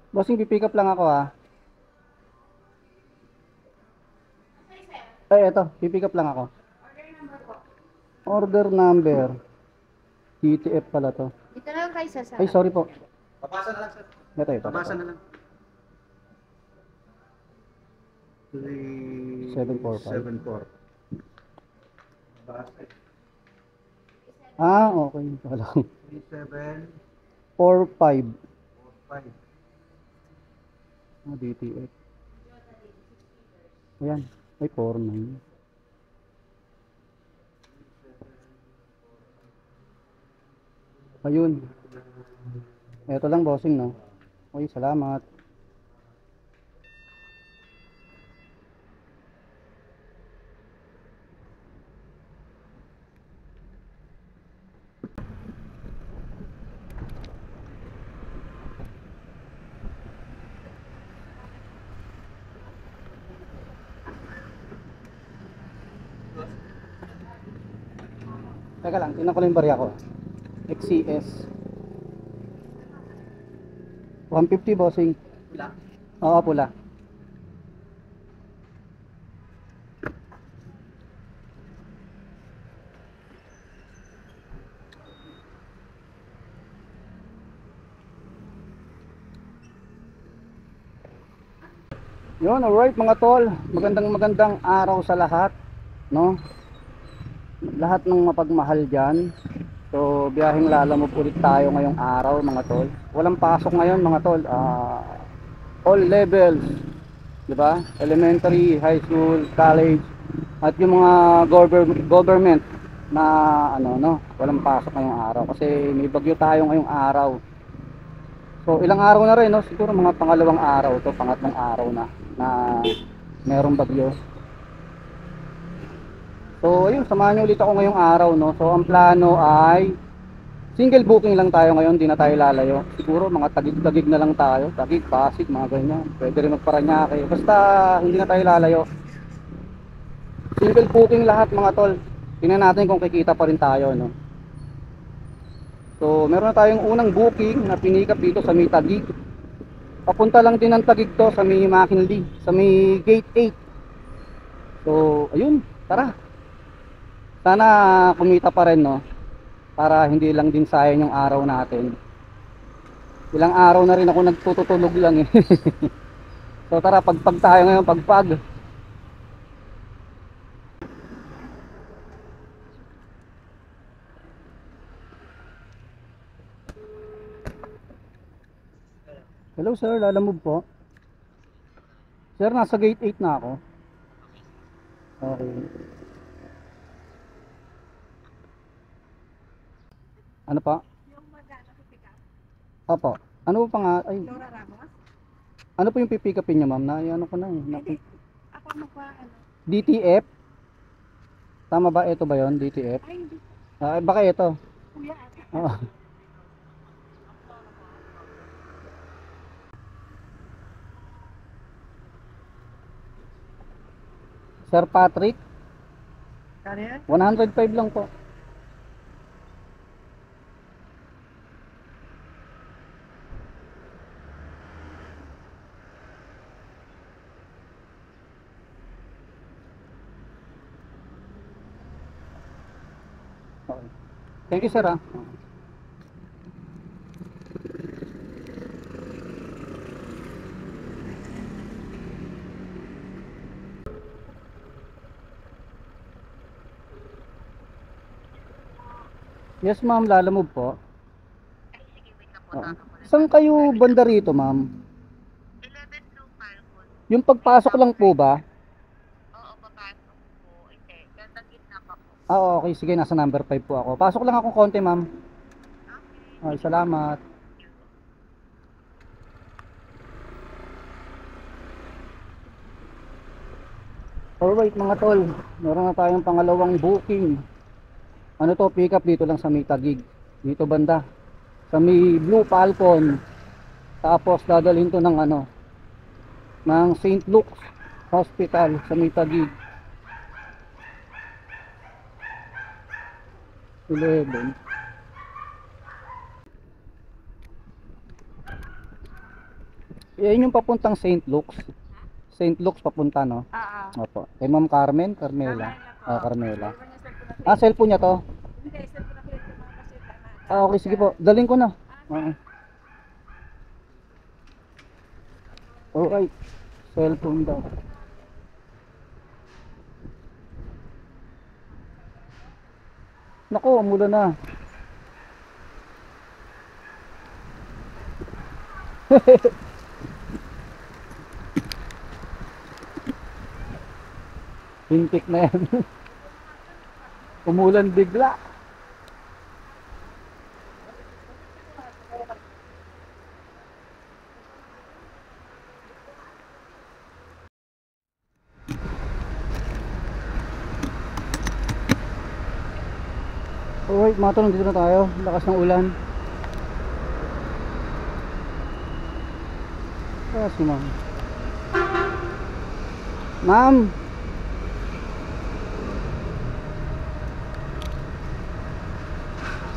Bossing, pipick up lang ako ha. Ay, eto, pipick up lang ako. Order number. DTF pala to. Dito lang kayo sa Ay, sorry po. Papasa na lang, sir. Ito. Papasa na lang. 745. 374. Ah, okay. Wala. 3745. 45. Ah, DTF. Ayan. Ay, 49. Ayun. Ito lang, bossing, no? Okay, salamat. Teka lang, tingnan ko lang yung barya ko. XCS. 150, bossing. Pila? Oo, pula. Yun, alright mga tol. Magandang araw sa lahat, no? Lahat ng mapagmahal dyan. So, biyaheng lalamove ulit tayo ngayong araw mga tol. Walang pasok ngayon mga tol. All levels, di ba? Elementary, high school, college, at yung mga government na ano, no? Walang pasok ngayong araw kasi may bagyo tayo ngayong araw. So, ilang araw na rin, no? Siguro mga pangalawang araw to, pangatlong araw na merong bagyo. So ayun, samahan nyo ulit ako ngayong araw, no. So ang plano ay single booking lang tayo ngayon, di na tayo lalayo. Siguro mga tagig-tagig na lang tayo, Tagig, Pasig, mga ganyan. Pwede rin magparanyake, basta hindi na tayo lalayo. Single booking lahat mga tol. Tingnan natin kung kikita pa rin tayo, no. So meron na tayong unang booking na pinikap dito sa may Tagig. Papunta lang din ng Tagig to sa may McKinley, sa may gate 8. So ayun, tara. Sana kumita pa rin, no, para hindi lang din sayang yung araw natin. Ilang araw na rin ako nagtutulog lang eh. So tara, pagpag tayo ngayon, pagpag. Hello sir, lalamove po. Sir, nasa gate 8 na ako. Okay. Ano pa? Yung magana pick up. Opo. Ano pa nga? Ay, Laura Ramos. ano po yung pipick upin niyo, ma'am? Na ano ko na eh. Hindi. Ako magpa ano. DTF? Tama ba? Ito ba yon DTF? Ay, hindi. Ah, baka ito. Kuya ate. Oo. Sir Patrick, Kano yan? 105 lang po. Okay. Thank you sir ah. Yes ma'am, lalamove po. Ay, sige, wait lang po. Oo. Tanong ko na. Saan kayo banda rito ma'am? 11 Blue Falcon. Yung pagpasok lang po ba? Oo, papasok po. Hindi, nasa gitna pa po. Ah, okay. Sige, nasa number 5 po ako. Pasok lang ako konti ma'am. Okay. Ay, salamat. Alright mga tol, meron na tayong pangalawang booking. Ano to, pick up dito lang sa may Tagig. Dito banda. Sa may Blue Falcon. Tapos dadalhin to ng ano, ng St. Luke's Hospital sa may Tagig. 11. Yan yung papuntang St. Luke's. St. Luke's papunta, no? Oo. Opo. Kay Ma'am Carmen, Carmela. Carmela po. Carmela. Iwan niya cellphone na Cellphone niya to. Hindi, cellphone na pinito mga pasita na. Okay, sige po. Daling ko na. Oo. Alright. Cellphone daw. Naku, umulan na. Hintik na yan. Umulan bigla. Alright, mga tol, nandito na tayo. Lakas ng ulan. Ah, si ma'am. Ma'am!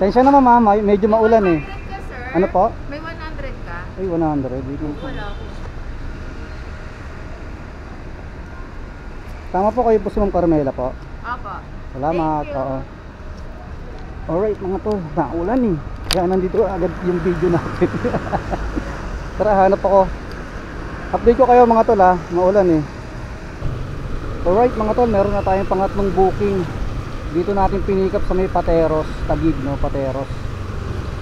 Sensya naman ma'am, medyo maulan eh. 100 ka, sir? Ano po? May 100 ka? Ay, 100. Dito. Wala ko. Tama po kayo po si Ma'am Carmela po. Opo. Salamat. Thank you. Oo. Alright mga tol, naulan eh. Kaya nandito agad yung video natin. Tara, hanap ako. Update ko kayo mga tol ha, maulan eh. Alright mga tol, meron na tayong pangatlong booking. Dito natin pinikap sa may Pateros, Taguig no, Pateros.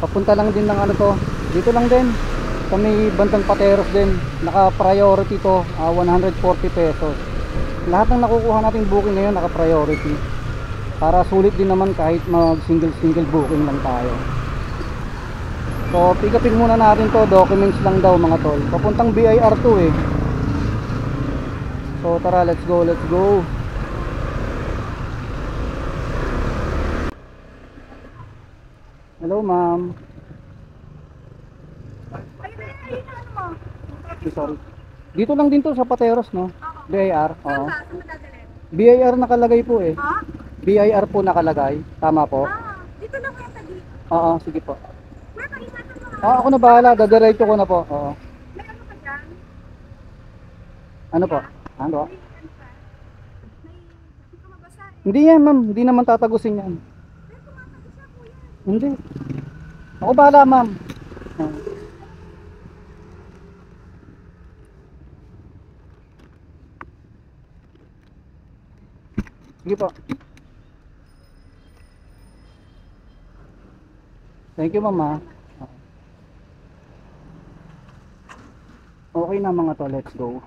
Papunta lang din ng ano to, dito lang din. Sa may bandang Pateros din, naka-priority to, 140 pesos. Lahat ng nakukuha nating booking ngayon naka-priority. Para sulit din naman kahit mag single booking lang tayo. So pick upin muna natin to, documents lang daw mga tol. Papuntang BIR to eh. So tara, let's go. Hello ma'am. Ay, ano mo? Sorry. Dito lang din to sa Pateros no. BIR. Oo. Saan mo dadalhin? BIR nakalagay po eh. Ha? BIR po nakalagay. Tama po. Dito lang kaya tagi. Oo, sige po. May pag-ingatan mo. Ako na bahala, dadiretso ko na po. Oo. May ano ka dyan? Ano po? Ano? May ano ka? Hindi ka mabasa eh. Hindi yan ma'am, hindi naman tatagusin yan. Pero tumatagi siya, kuya. Hindi. Ako bahala ma'am. Oo. Sige po. Thank you mama. Okay na mga to, let's go.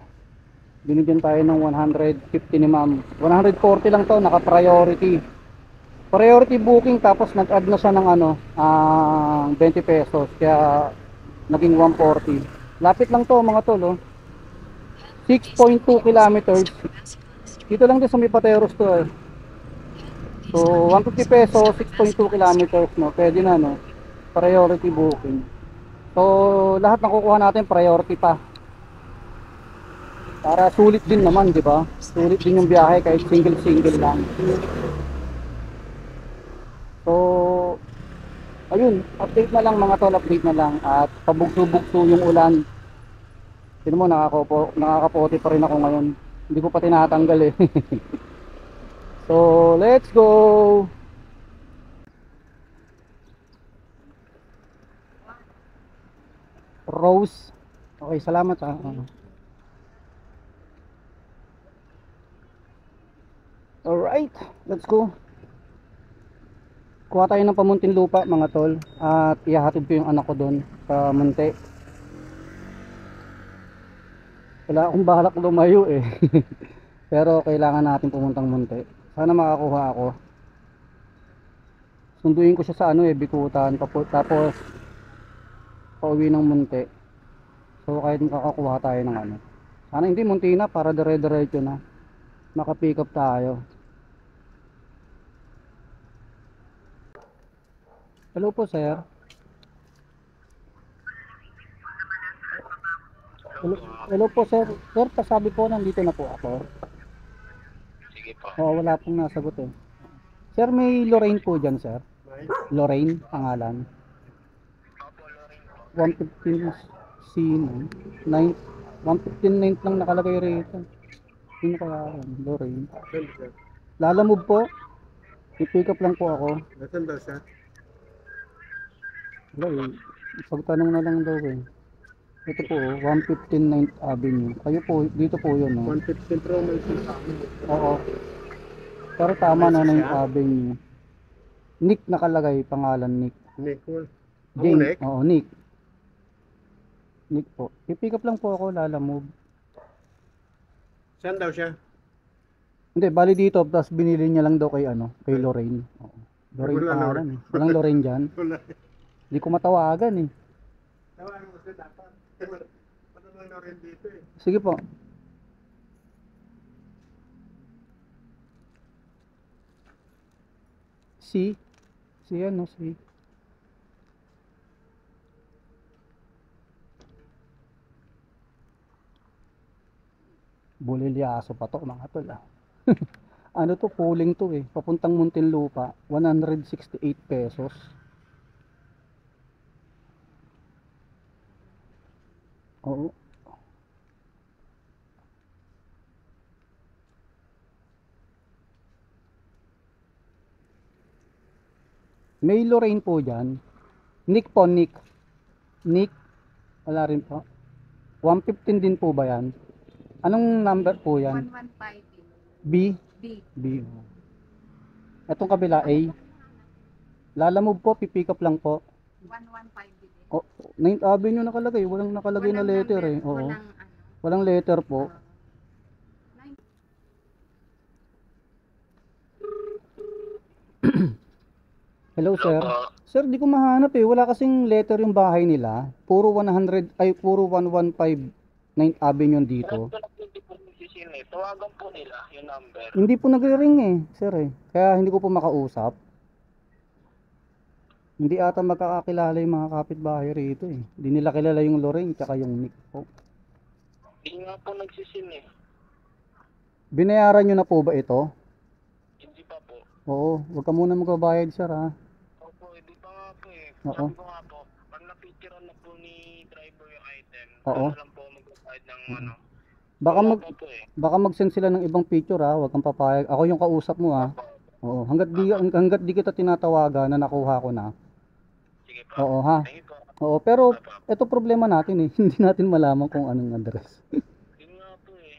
Binigyan tayo ng 150 ni ma'am. 140 lang to, naka-priority. Priority booking tapos nag-add na siya ng ano, 20 pesos. Kaya naging 140. Lapit lang to mga tol, oh. 6.2 kilometers. Dito lang din sa may Pateros to eh. So 150 pesos, 6.2 kilometers no. Pwede na no. Priority booking. So lahat nakukuha natin priority pa. Para sulit din naman, di ba? Sulit din yung biyahe kahit single lang. So ayun, update na lang mga tol, update na lang at pabugso-bugso yung ulan. Tignan mo, nakakapote pa rin ako ngayon. Hindi ko pa tinatanggal eh. So, let's go. Rose. Okay, salamat ha. Alright, let's go. Kuha tayo ng Pamuntinlupa mga tol. At ihahatid ko yung anak ko doon sa Munti. Wala akong balak lumayo eh. Pero kailangan natin pumuntang Munti. Sana makakuha ako. Sunduin ko siya sa ano eh, Bikutan. Tapos pauwi ng Munti. So kahit makakakuha tayo ng ano. Sana hindi Munti na para dire-diretso na. Maka-pick up tayo. Hello po sir. Hello po sir. Sir, pasabi po nandito na po ako. Sige po. Oo, wala pong nasagot eh. Sir, may Lorraine po dyan sir. Lorraine, pangalan. Opo, Lorraine po. 115 Sino? 9, 115.9 lang nakalagay rito. Sino kaya yan? Lorraine. Nasaan siya? Lalamove po. I-pick up lang po ako. Nasaan daw siya? Wala eh. Pagtanong na lang daw eh. Ito po, 115 9th Avenue. Kayo po, dito po yun. Oh. 115 Pro may sa amin. Oo. Pero tama na Siya? 9th Avenue. Nick nakalagay, pangalan Nick. Nicole. Ako, Jane. Nick? Oo, Nick. Nick po. I-pick up lang po ako, lalamove. Saan daw siya? Hindi, bali dito, tapos binili niya lang daw kay ano, kay Lorraine. Oo. Lorraine Wala pangalan eh. Walang Lorraine dyan. Wala. Hindi ko matawagan eh. Tawagan mo siya dapat. Wala na rin dito eh. Sige po. Si ano, si. Bulilyaso pa to mga tol ah. Ano to, pooling to eh. Papuntang Muntinlupa, 168 pesos. Oo. May Lorraine po dyan. Nick po, Nick. Nick. Wala rin po. 115 din po ba yan? Anong number po yan? 115. B? B. B. Oh. Etong kabila A. Lalamove po, pipick up lang po. 115 din. Oh, 9th Avenue nakalagay. Walang nakalagay na letter eh. Oo. Walang ano. Walang letter po. Hello sir. Sir, di ko mahanap eh. Wala kasing letter yung bahay nila. Puro 100 ay puro 115 9th Avenue dito. Hindi po nagsisino eh. Tawagan po nila yung number. Hindi po nagre-ring eh, sir eh. Kaya hindi ko po makausap. Hindi ata magkakakilala yung mga kapitbahay rito eh. Hindi nila kilala yung Lorraine tsaka yung Nick po. Hindi nga po nagsisino eh. Binayaran nyo na po ba ito? Hindi pa po. Oo, wag ka muna magbabayad sir ha. Opo, hindi pa nga po eh. Oo. Sabi ko nga po, pag napicturean na po ni driver yung item, Oo. ano lang po mag-provide ng ano. Baka Wala mag pa po eh. baka mag-send sila ng ibang picture ha, wag kang papayag. Ako yung kausap mo ha. Oo, hangga't di kita tinatawagan na nakuha ko na. Sige po. Oo ha. Thank you po. Oo, pero ito problema natin eh. Hindi natin malaman kung anong address. Yun nga po eh.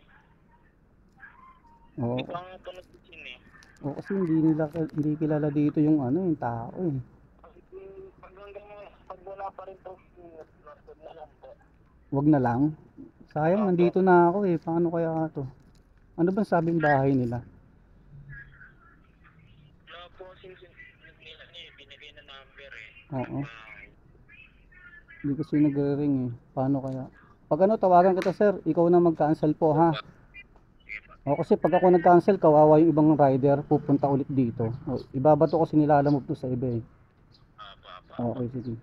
Oo. Hindi pa nga po nagsisino eh. Oo, kasi hindi kilala dito yung ano, yung tao eh. Pag hanggang pag wala pa rin po, nasod na lang po. Wag na lang. Sayang, nandito na ako eh. Paano kaya to? Ano bang sabing bahay nila? Wala po since nila niya binigay na number eh. Oo. Hindi kasi nagre-ring eh. Paano kaya? Pag ano, tawagan kita sir, ikaw na mag-cancel po ha. O kasi pag ako nag-cancel, kawawa yung ibang rider, pupunta ulit dito. O, ibabato ko sinilalamove to sa iba eh. Okay, sige.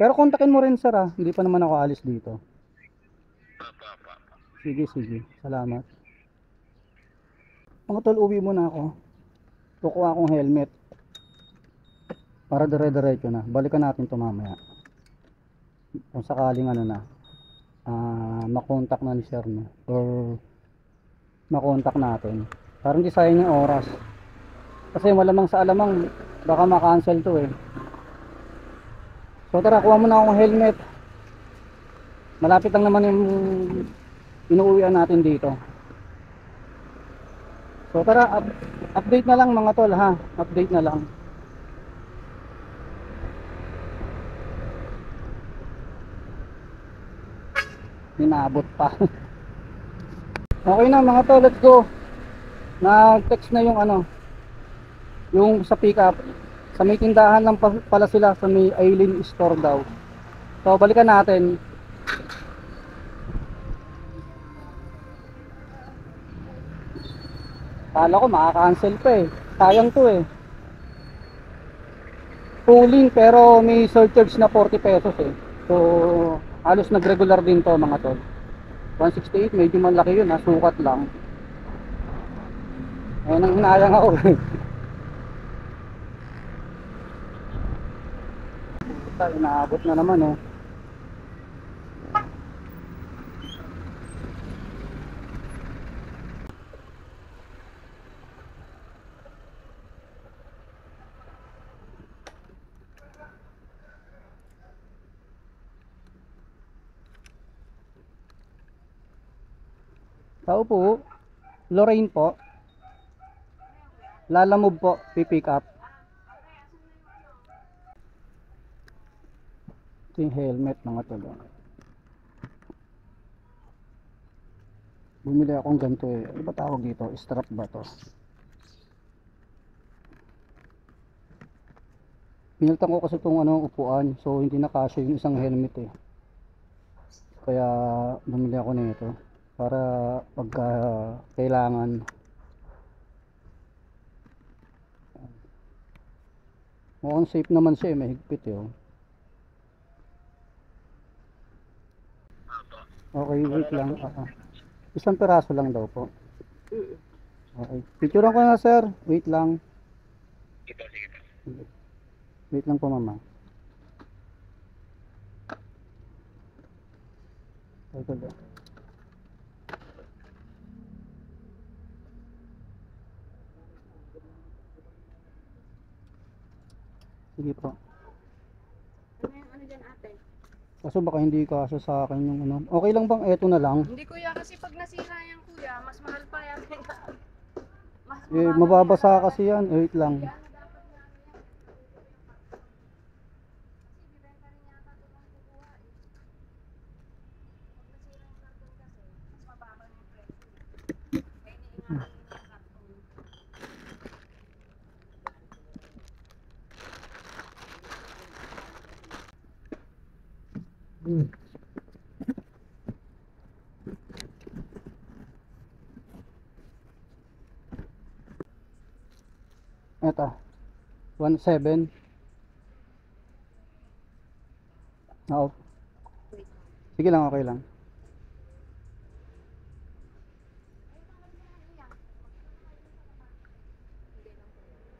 Pero kontakin mo rin sir ha, hindi pa naman ako alis dito. Sige, sige. Salamat. Mga tol, uwi muna ako. Kukuha akong helmet. Para dire-diretso na. Balikan natin to mamaya. Kung sakaling ano na, makontak na ni sir no? Or makontak natin. Para hindi sayang yung oras. Kasi malamang sa alamang, baka makancel to eh. So tara, kuha muna akong helmet. Malapit lang naman yung inuuwian natin dito. So tara, update na lang mga tol ha. Update na lang. Ninabot pa. Okay na mga tol, let's go. Nag-text na yung ano, yung sa pickup. Sa may tindahan lang pala sila sa may Aileen store daw. So balikan natin. Kala ko makaka-cancel pa eh. Sayang to eh. Pooling pero may surcharge na 40 pesos eh. So halos nag-regular din to mga tol. 168 medyo malaki yun ha, sukat lang. Ayun ang hinayang ako eh. Puta, inaabot na naman oh. Tao po. Lorraine po. Lalamove po. Pipick up. Ito yung helmet mga tol. Bumili akong ganito eh. Ano ba tawag dito? Strap ba to? Pinalitan ko kasi itong upuan. So hindi na kasya yung isang helmet eh. Kaya bumili ako nito. Para pagka kailangan. Mukhang safe naman siya eh. Mahigpit eh. Oh. Okay, wait lang. Isang peraso lang daw po. Okay. Picturean ko na sir. Wait lang. Wait lang po mama. Ito lang. Sige po. Ano dyan ate? Kaso baka hindi kasya sa akin yung ano. Okay lang bang eto na lang? Hindi kuya, kasi pag nasira yan kuya, mas mahal pa yan. Mas Eh, mababasa kasi yan. Wait lang. Eto. 1.7. Oo. Sige lang, okay lang.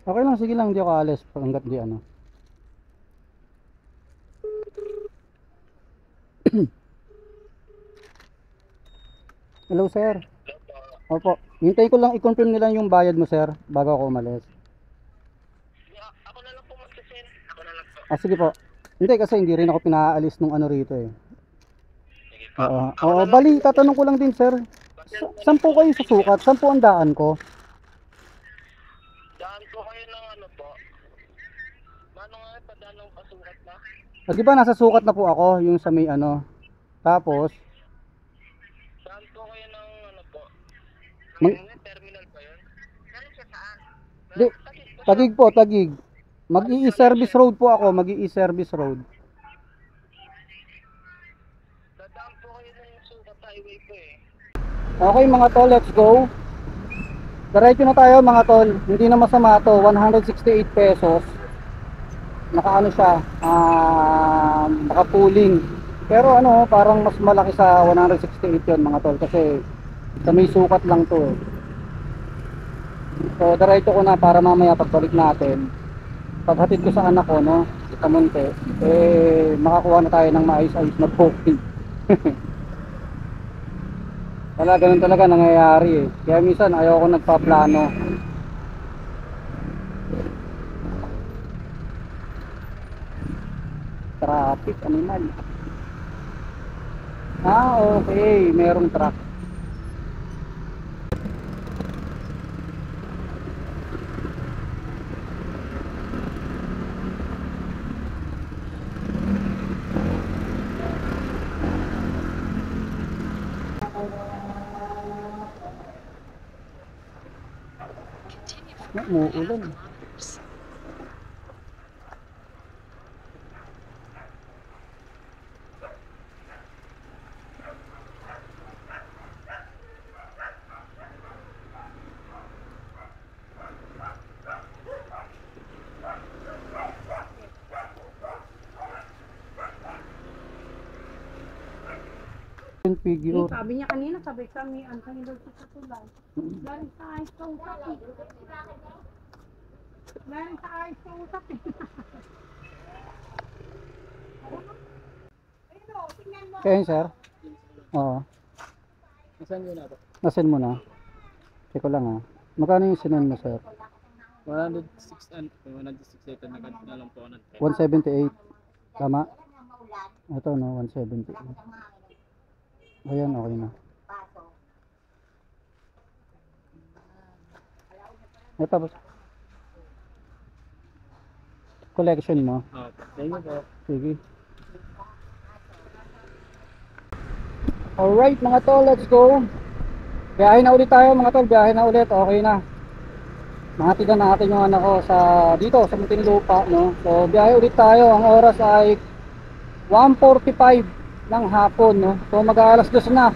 Okay lang, sige lang, hindi ako alis hanggat di ano. Hello sir. Opo. Hintayin ko lang i-confirm nila yung bayad mo sir bago ako umalis. Ako na lang po mag-send. Ako na lang po. Ah sige po. Hindi kasi hindi rin ako pinaalis nung ano rito eh. Sige po. Oo. Oo, bali tatanong ko lang din sir. Saan po kayo susukat? Saan po ang daan ko? Daan po kayo ng ano po. Ano nga padaan ng pasukat na? Ah, di ba nasa sukat na po ako yung sa may ano. Tapos Saan po kayo ng ano po? Mang- Ng terminal ba yun? Galing siya saan? di, Tagig po, Tagig. Mag-i-service road po ako, mag-i-service road. Dadaan po kayo ng sukat highway po eh. Okay mga tol, let's go. Diretso na tayo mga tol. Hindi na masama to, 168 pesos. Nakaano siya, naka-pooling. Pero ano, parang mas malaki sa 168 yun mga tol kasi sa may sukat lang to eh. So diretso ko na para mamaya pagbalik natin. Paghatid ko sa anak ko no, sa Monte, eh makakuha na tayo ng maayos-ayos na booking. Wala, ganun talaga nangyayari eh. Kaya minsan ayaw ko nagpaplano. Traffic, animal. Ah, okay. Merong truck. Umuulan. Figure. Sabi niya kanina, sabi kami, ang kanina sa tulay. Galing sa ayos sa usap eh. Galing sa ayos sa usap eh. Kaya sir? Oo. Nasend mo na? Check ko lang ha. Magkano yung sinend mo sir? 106 and 168 na lang po ako 178. Tama? Ito no, 178. Ayan, okay na. Ito ba? Collection mo. Thank you po. Sige. Alright mga tol, let's go. Biyahe na ulit tayo mga tol, biyahe na ulit, okay na. Mahatigan natin yung anak ko sa dito sa Muntinlupa, no. So biyahe ulit tayo, ang oras ay 1:45 ng hapon, no. So mag-aalas 2 na.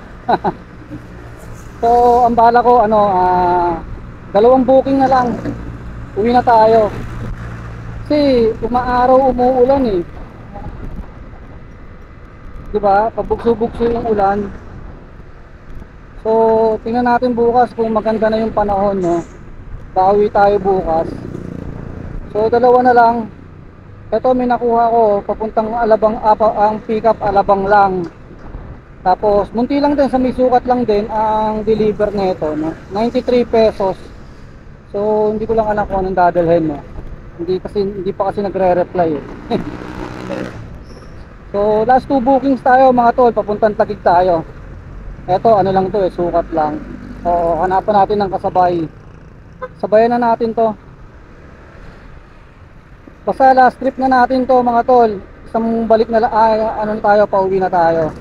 So ang bala ko ano, dalawang booking na lang. Uwi na tayo. Kasi umaaraw, umuulan eh. 'Di ba? Pabugso-bugso yung ulan. So, tingnan natin bukas kung maganda na yung panahon, no. Pauwi tayo bukas. So, dalawa na lang. Ito may nakuha ko papuntang Alabang, ang pick up Alabang lang. Tapos, munti lang din, sa may sukat lang din ang deliver nito, no. 93 pesos. So, hindi ko lang alam kung anong dadalhin, no. Hindi pa kasi nagre-reply eh. So last 2 bookings tayo mga tol, papuntang Taguig tayo. Eto ano lang to eh, sukat lang. Oo, hanapan natin ng kasabay. Sabayan na natin to. Basta last trip na natin to mga tol. Isang balik na ano na tayo, pauwi na tayo.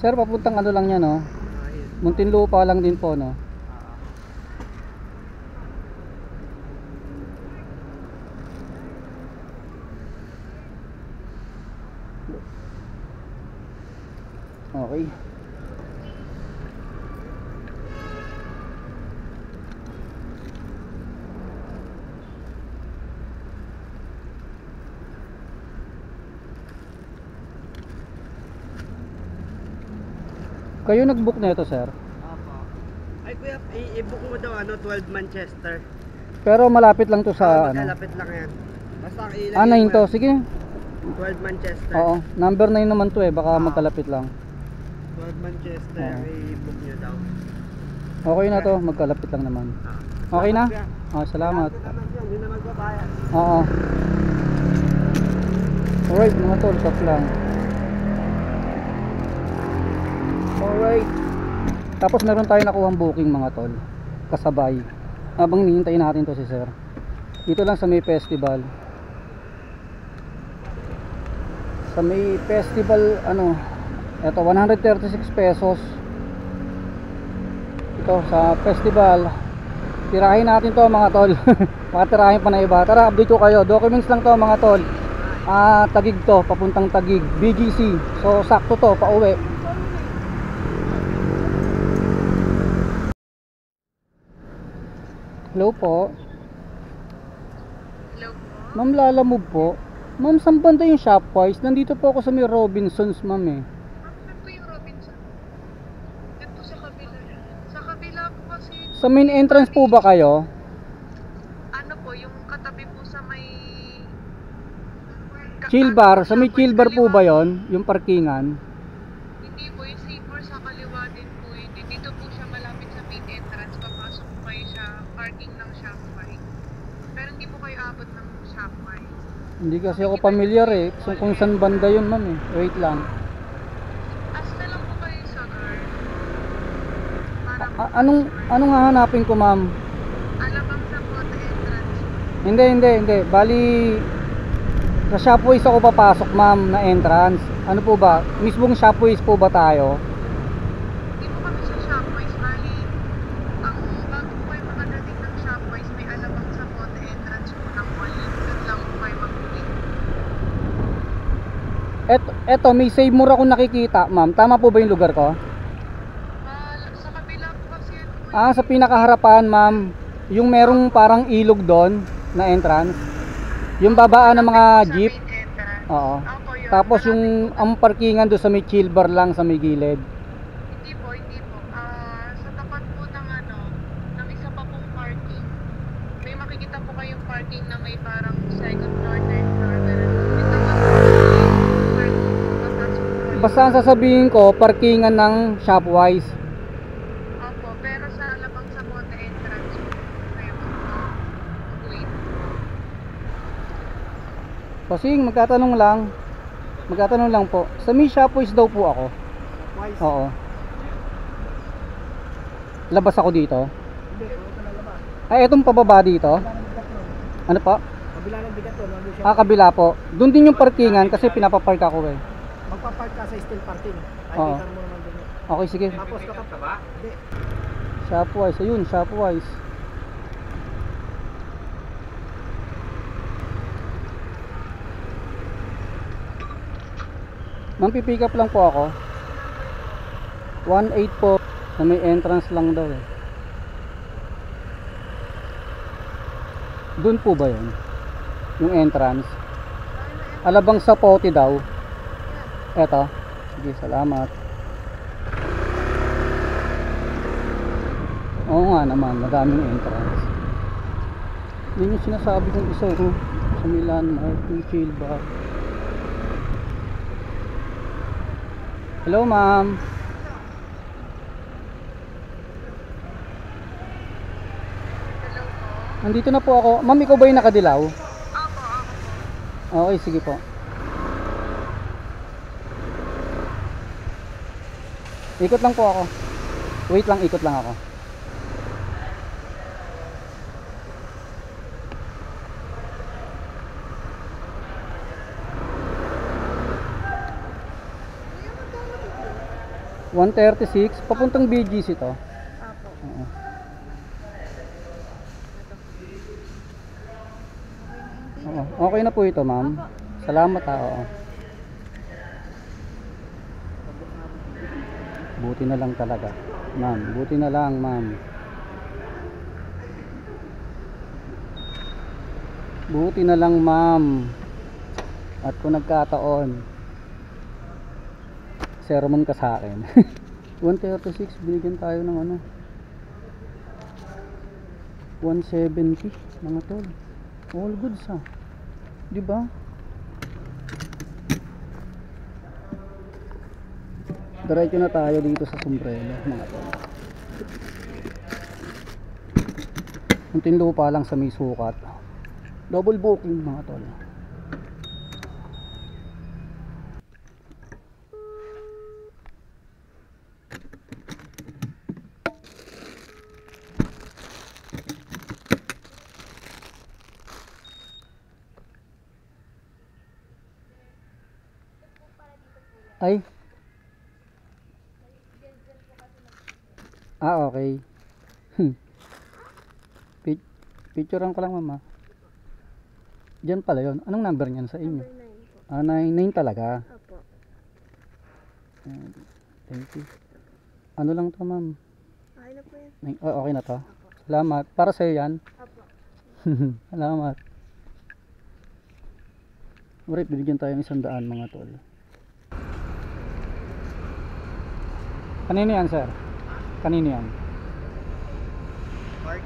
Sir, papuntang ano lang yan, no. Muntinlupa lang din po, no. Okay. Kayo nag-book na ito, sir? Opo. Ay kuya, i-book mo daw 12 Manchester. Pero malapit lang to sa ano. Malapit lang yan. Basta ang ilan. Ah, 9 to. Sige. 12 Manchester. Oo. Number 9 naman to eh. Baka magkalapit lang. 12 Manchester, i-book nyo daw. Okay na to. Magkalapit lang naman. Okay na? Ah, salamat. Hindi na magbabayad. Oo. Alright mga tol. Stop lang. Alright. Tapos meron tayo nakuhang booking mga tol. Kasabay. Habang hihintayin natin to si sir. Dito lang sa may festival. Sa may festival ano. Ito 136 pesos. Ito sa festival. Tirahin natin to mga tol. Makatirahin pa na iba. Tara update ko kayo. Documents lang to mga tol. Taguig to. Papuntang Taguig. BGC. So sakto to. Pauwi. Hello po. Hello po. Ma'am, Lalamove po. Ma'am, saan banda yung Shopwise? Nandito po ako sa may Robinsons, ma'am eh. Saan po yung Robinson? Yan po sa kabila. Sa kabila po kasi, Sa main entrance po ba kayo? ano po, yung katabi po sa may... Chill bar? Sa may chill bar po ba yon? Yung parkingan? Hindi po, yung Seymour sa kaliwa din po. Dito po siya malapit sa main entrance. Papasok po kayo sa parking ng Shopwise. Pero hindi po kayo abot ng Shopwise. Hindi kasi ako familiar eh. Kung saan banda yun, ma'am eh. Wait lang. Asta lang po kayo sa guard. Para Anong hahanapin ko, ma'am? alabang sa photo entrance. Hindi. Bali, sa Shopwise ako papasok, ma'am, na entrance. Ano po ba? Mismong Shopwise po ba tayo? Hindi po kami sa Shopwise. Bali, ang bago po kayo makadating ng Shopwise, may alabang sa photo entrance po ng mall. Doon lang po kayo mag-uwi. Eto, may Seymour ako nakikita, ma'am. Tama po ba yung lugar ko? Sa kabila po kasi yun po. Sa pinakaharapan, ma'am. Yung merong parang ilog doon na entrance. Yung babaan ng mga Sa jeep. main entrance. Oo. Opo, yun. Tapos yung ang parkingan doon sa may chill bar lang sa may gilid. Hindi po. Sa tapat po ng isa pa pong parking, may makikita po kayong parking na may parang second floor, third floor. May tapat po yung parking. Papasok po kayo. Basta ang sasabihin ko, parkingan ng Shopwise. Opo, pero sa alabang sa Monte entrance po kayo mag-wait. Kasi magtatanong lang po. Sa may Shopwise daw po ako. Twice. Oo. Labas ako dito. Hindi, huwag ka na labas. Ay, etong pababa dito. Kabila ng bigat nun. Ano po? Kabila ng bigat nun. Nandun siya. Kabila po. Doon din yung parkingan kasi pinapapark ako eh. Magpapark ka sa steel parking. Oo. Nakikita mo naman dun. Okay, sige. Tapos kapag... Hindi. Shopwise, ayun, Shopwise. Ma'am, pipick up lang po ako. 1.8 po. Na may entrance lang daw eh. Doon po ba yun? Yung entrance? Alabang sa Poti daw. Eto. Sige, salamat. Oo nga naman, madaming entrance. Yun yung sinasabi kong isa ko sa Milan, yung chill bar. Hello ma'am. Hello po. Nandito na po ako. Ma'am, ikaw ba yung nakadilaw? Opo, ako po. Okay, sige po. Ikot lang po ako. Wait lang, ikot lang ako. $136, papuntang BGC to. Opo. Oo. Oo, okay na po ito, ma'am. Salamat ha. Oo. Buti na lang talaga, ma'am. Buti na lang, ma'am. Buti na lang, ma'am. At kung nagkataon, sermon ka sa akin. 136, binigyan tayo ng ano, 170 mga tol. All goods ha, di ba? Diretso na tayo dito sa Sombrero mga tol. Kunting lupa lang sa may sukat. Double booking mga tol. Ay. Okay. Picturean ko lang mama. Diyan pala yon. Anong number niyan sa inyo? Number 9 po. 9 talaga. Opo. Thank you. Ano lang to ma'am? Okay na po yan. Okay na to. Salamat. Para sa'yo yan. Opo. Salamat. Alright, binigyan tayo ng 100 mga tol. Kanino yan sir? Kanino yan? Park.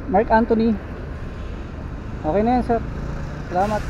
Mark Anthony. Okay na yan sir. Salamat.